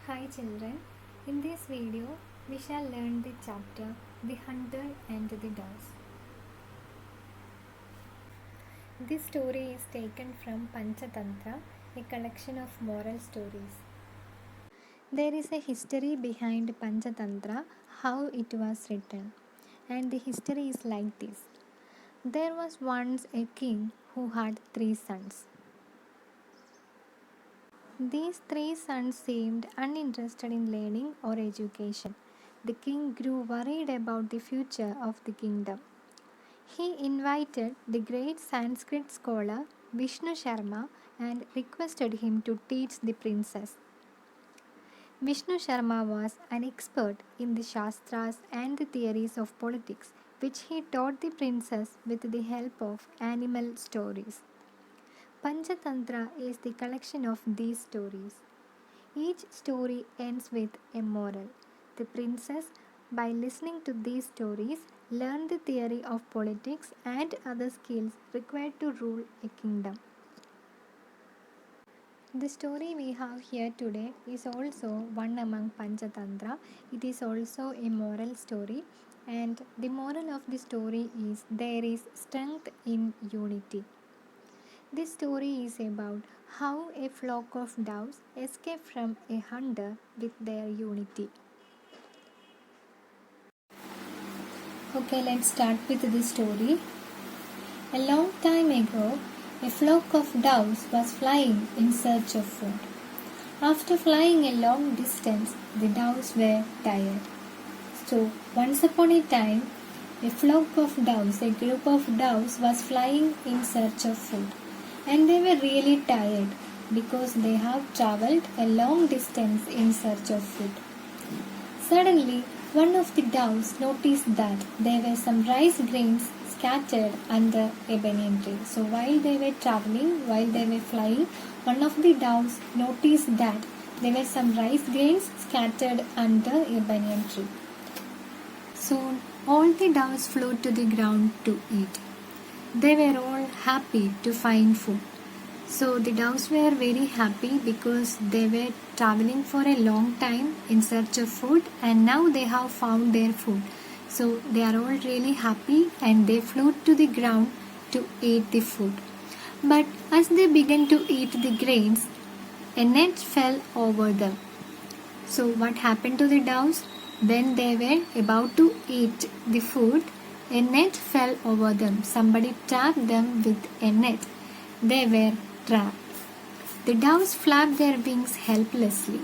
Hi children, in this video we shall learn the chapter The Hunter and the Doves. This story is taken from Panchatantra, a collection of moral stories. There is a history behind Panchatantra, how it was written, and the history is like this. There was once a king who had 3 sons. These 3 sons seemed uninterested in learning or education. The king grew worried about the future of the kingdom. He invited the great Sanskrit scholar Vishnu Sharma and requested him to teach the princess. Vishnu Sharma was an expert in the Shastras and the theories of politics, which he taught the princess with the help of animal stories. Panchatantra is the collection of these stories. Each story ends with a moral. The princess, by listening to these stories, learned the theory of politics and other skills required to rule a kingdom. The story we have here today is also one among Panchatantra. It is also a moral story, and the moral of the story is there is strength in unity. This story is about how a flock of doves escape from a hunter with their unity. Okay, let's start with the story. A long time ago, a flock of doves was flying in search of food. After flying a long distance, the doves were tired. So, once upon a time, a flock of doves, a group of doves was flying in search of food. And they were really tired because they have travelled a long distance in search of food. Suddenly, one of the doves noticed that there were some rice grains scattered under a banyan tree. So while they were travelling, while they were flying, one of the doves noticed that there were some rice grains scattered under a banyan tree. Soon, all the doves flew to the ground to eat. They were all happy to find food. So the doves were very happy because they were traveling for a long time in search of food and now they have found their food. So they are all really happy and they flew to the ground to eat the food. But as they began to eat the grains, a net fell over them. So what happened to the doves? When they were about to eat the food, a net fell over them. Somebody trapped them with a net. They were trapped. The doves flapped their wings helplessly.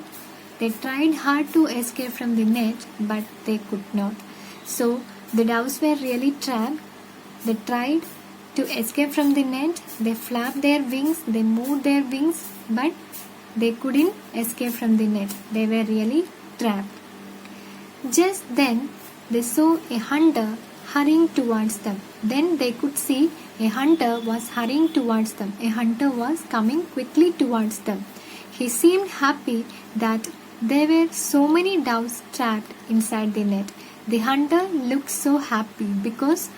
They tried hard to escape from the net, but they could not. So the doves were really trapped. They tried to escape from the net. They flapped their wings. They moved their wings, but they couldn't escape from the net. They were really trapped. Just then, they saw a hunter hurrying towards them. Then they could see a hunter was hurrying towards them. A hunter was coming quickly towards them. He seemed happy that there were so many doves trapped inside the net. The hunter looked so happy because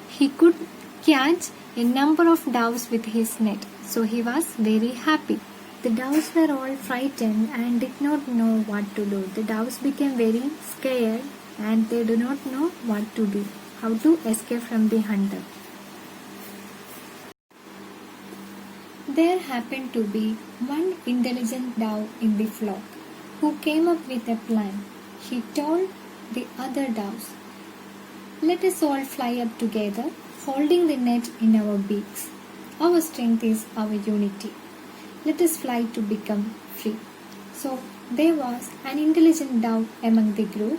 he could catch a number of doves with his net. So he was very happy. The doves were all frightened and did not know what to do. The doves became very scared and they do not know what to do, how to escape from the hunter. There happened to be one intelligent dove in the flock who came up with a plan. He told the other doves, "Let us all fly up together, holding the net in our beaks. Our strength is our unity. Let us fly to become free." So there was an intelligent dove among the group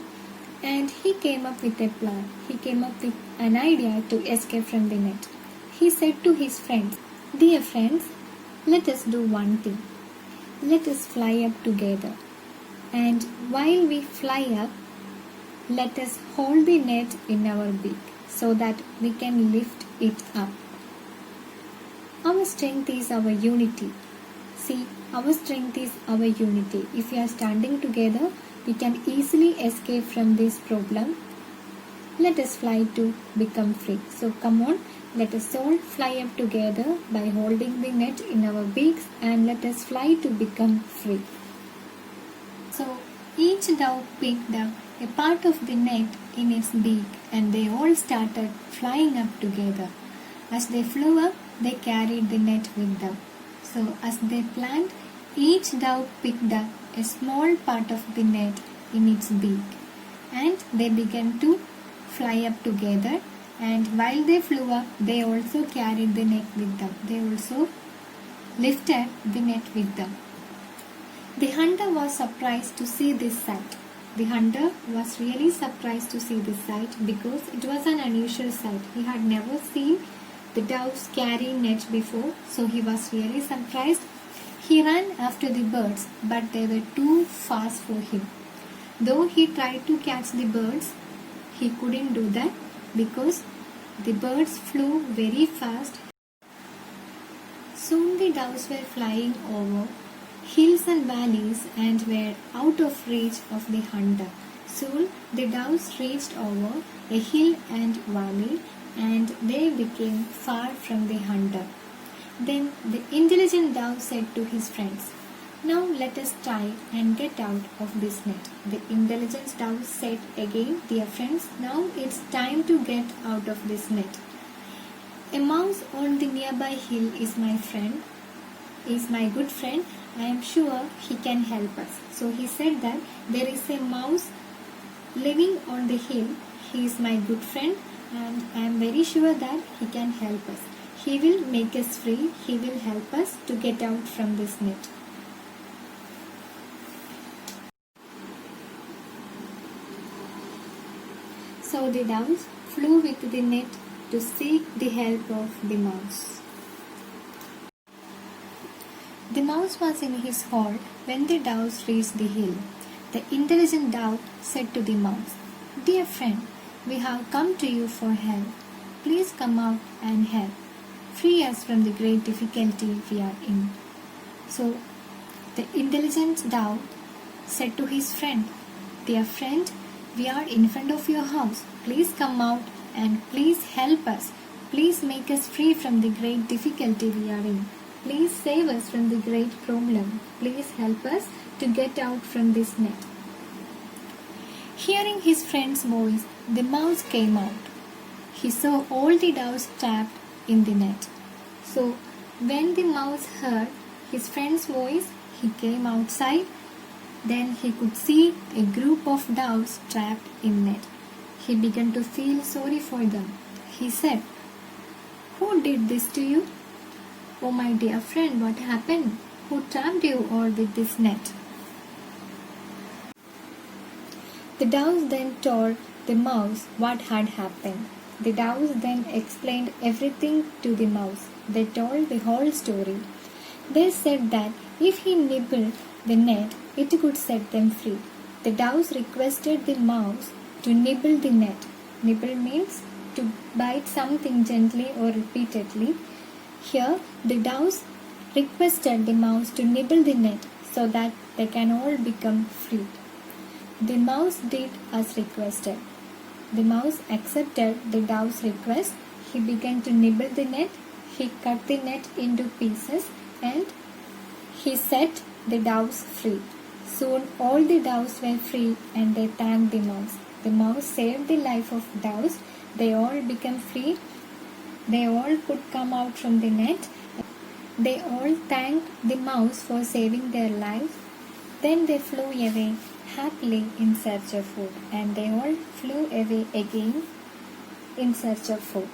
and he came up with a plan. He came up with an idea to escape from the net. He said to his friends, "Dear friends, let us do one thing. Let us fly up together. And while we fly up, let us hold the net in our beak so that we can lift it up. Our strength is our unity. See, our strength is our unity. If we are standing together, we can easily escape from this problem. Let us fly to become free." So come on, let us all fly up together by holding the net in our beaks and let us fly to become free. So each dove picked up a part of the net in its beak and they all started flying up together. As they flew up, they carried the net with them. So as they planned, each dove picked up a small part of the net in its beak and they began to fly up together, and while they flew up, they also carried the net with them. They also lifted the net with them. The hunter was surprised to see this sight. The hunter was really surprised to see this sight because it was an unusual sight. He had never seen the doves carrying nets before, so he was really surprised. He ran after the birds, but they were too fast for him. Though he tried to catch the birds, he couldn't do that because the birds flew very fast. Soon the doves were flying over hills and valleys and were out of reach of the hunter. Soon the doves reached over a hill and valley and they became far from the hunter. Then the intelligent dove said to his friends, "Now let us try and get out of this net." The intelligent dove said again, "Dear friends, now it's time to get out of this net. A mouse on the nearby hill is my good friend. I am sure he can help us." So he said that there is a mouse living on the hill. He is my good friend and I am very sure that he can help us. He will make us free. He will help us to get out from this net. So the doves flew with the net to seek the help of the mouse. The mouse was in his hole when the doves reached the hill. The intelligent dove said to the mouse, "Dear friend, we have come to you for help. Please come out and help. Free us from the great difficulty we are in." So the intelligent dove said to his friend, "Dear friend, we are in front of your house. Please come out and please help us. Please make us free from the great difficulty we are in. Please save us from the great problem. Please help us to get out from this net." Hearing his friend's voice, the mouse came out. He saw all the doves trapped in the net. So when the mouse heard his friend's voice, he came outside. Then he could see a group of doves trapped in net. He began to feel sorry for them. He said, "Who did this to you?" "Oh, my dear friend, what happened? Who trapped you all with this net?" The doves then told the mouse what had happened. The doves then explained everything to the mouse. They told the whole story. They said that if he nibbled the net, it could set them free. The doves requested the mouse to nibble the net. Nibble means to bite something gently or repeatedly. Here, the doves requested the mouse to nibble the net so that they can all become free. The mouse did as requested. The mouse accepted the dove's request. He began to nibble the net. He cut the net into pieces and he set the doves free. Soon all the doves were free and they thanked the mouse. The mouse saved the life of doves. They all became free. They all could come out from the net. They all thanked the mouse for saving their lives. Then they flew away happily in search of food, and they all flew away again in search of food.